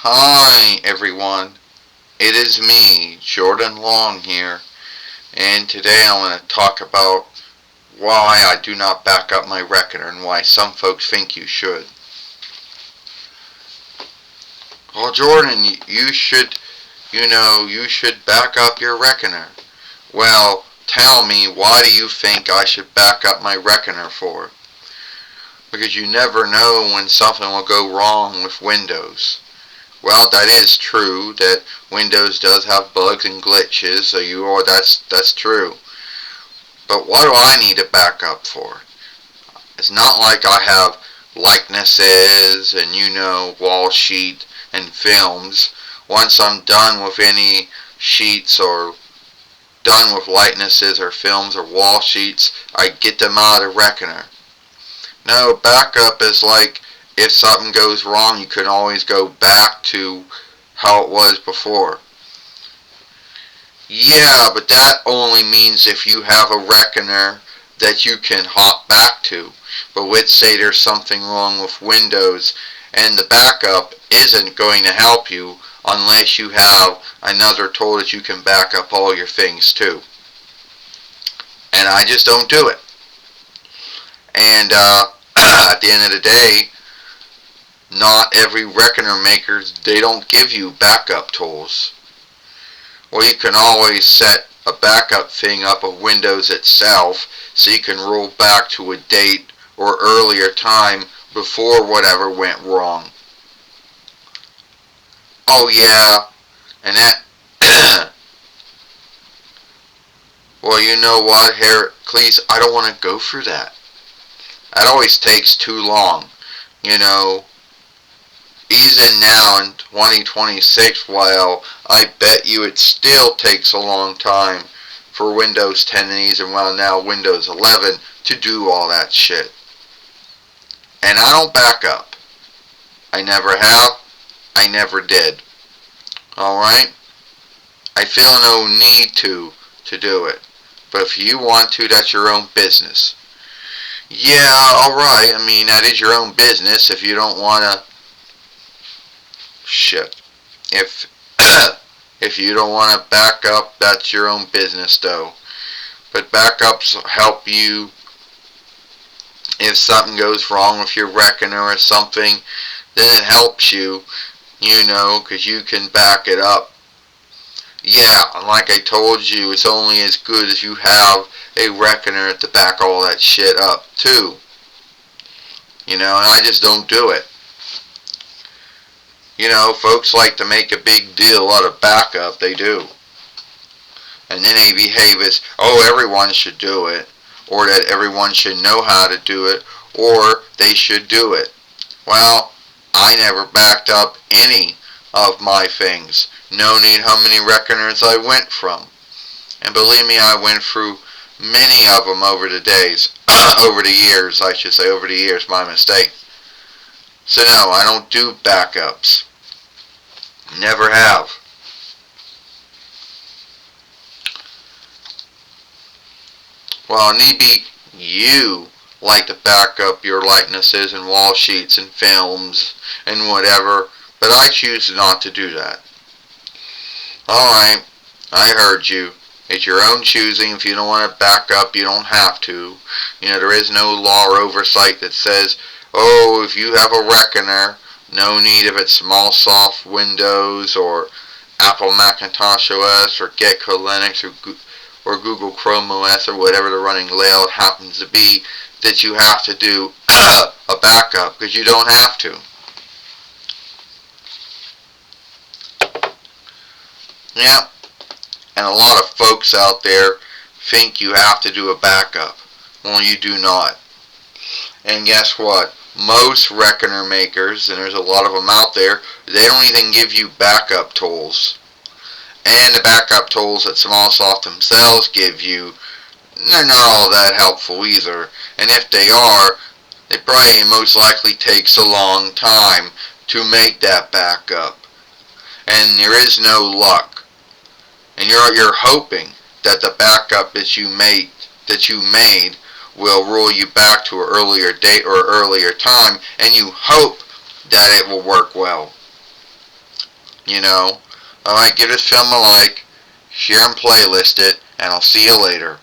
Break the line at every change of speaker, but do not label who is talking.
Hi everyone, it is me, Jordan Long here, and today I want to talk about why I do not back up my Reckoner and why some folks think you should. Well, Jordan, you should back up your Reckoner. Well, tell me, why do you think I should back up my Reckoner for? Because you never know when something will go wrong with Windows. Well, that is true, that Windows does have bugs and glitches, so that's true. But what do I need a backup for? It's not like I have likenesses and wall sheet and films. Once I'm done with any sheets or done with likenesses or films or wall sheets, I get them out of Reckoner. No, backup is like if something goes wrong, you can always go back to how it was before. Yeah, but that only means if you have a Reckoner that you can hop back to. But let's say there's something wrong with Windows and the backup isn't going to help you unless you have another tool that you can back up all your things to. And I just don't do it. And at the end of the day, not every Reckoner maker, they don't give you backup tools. Well, you can always set a backup thing up of Windows itself so you can roll back to a date or earlier time before whatever went wrong. Oh yeah, and that well, you know what, Heracles, I don't want to go through that. That always takes too long. Even now in 2026, well, I bet you it still takes a long time for Windows 10 and even now Windows 11 to do all that shit. And I don't back up. I never have. I never did. Alright? I feel no need to do it. But if you want to, that's your own business. Yeah, alright. That is your own business if you don't want to. Shit. If if you don't want to back up, that's your own business though. But backups help you if something goes wrong with your Reckoner or something, then it helps you, because you can back it up. Yeah, like I told you, it's only as good as you have a Reckoner to back all that shit up too. And I just don't do it. Folks like to make a big deal out of backup, they do. And then they behave as, oh, everyone should do it, or that everyone should know how to do it, or they should do it. Well, I never backed up any of my things. No need how many Reckoners I went from. And believe me, I went through many of them over the days. Over the years, I should say. Over the years, my mistake. So no, I don't do backups. Never have. Well, maybe you like to back up your likenesses and wall sheets and films and whatever, but I choose not to do that. Alright, I heard you. It's your own choosing. If you don't want to back up, you don't have to. There is no law or oversight that says, oh, if you have a Reckoner, no need if it's Smallsoft Windows or Apple Macintosh OS or Gecko Linux or Google Chrome OS or whatever the running layout happens to be, that you have to do a backup, because you don't have to. Yeah, and a lot of folks out there think you have to do a backup. Well, you do not. And guess what? Most Reckoner makers, and there's a lot of them out there, they don't even give you backup tools. And the backup tools that Smallsoft themselves give you, they're not all that helpful either. And if they are, it probably most likely takes a long time to make that backup. And there is no luck. And you're hoping that the backup that you made will roll you back to an earlier date or earlier time, and you hope that it will work well. you know. I might give this film a like, share and playlist it, and I'll see you later.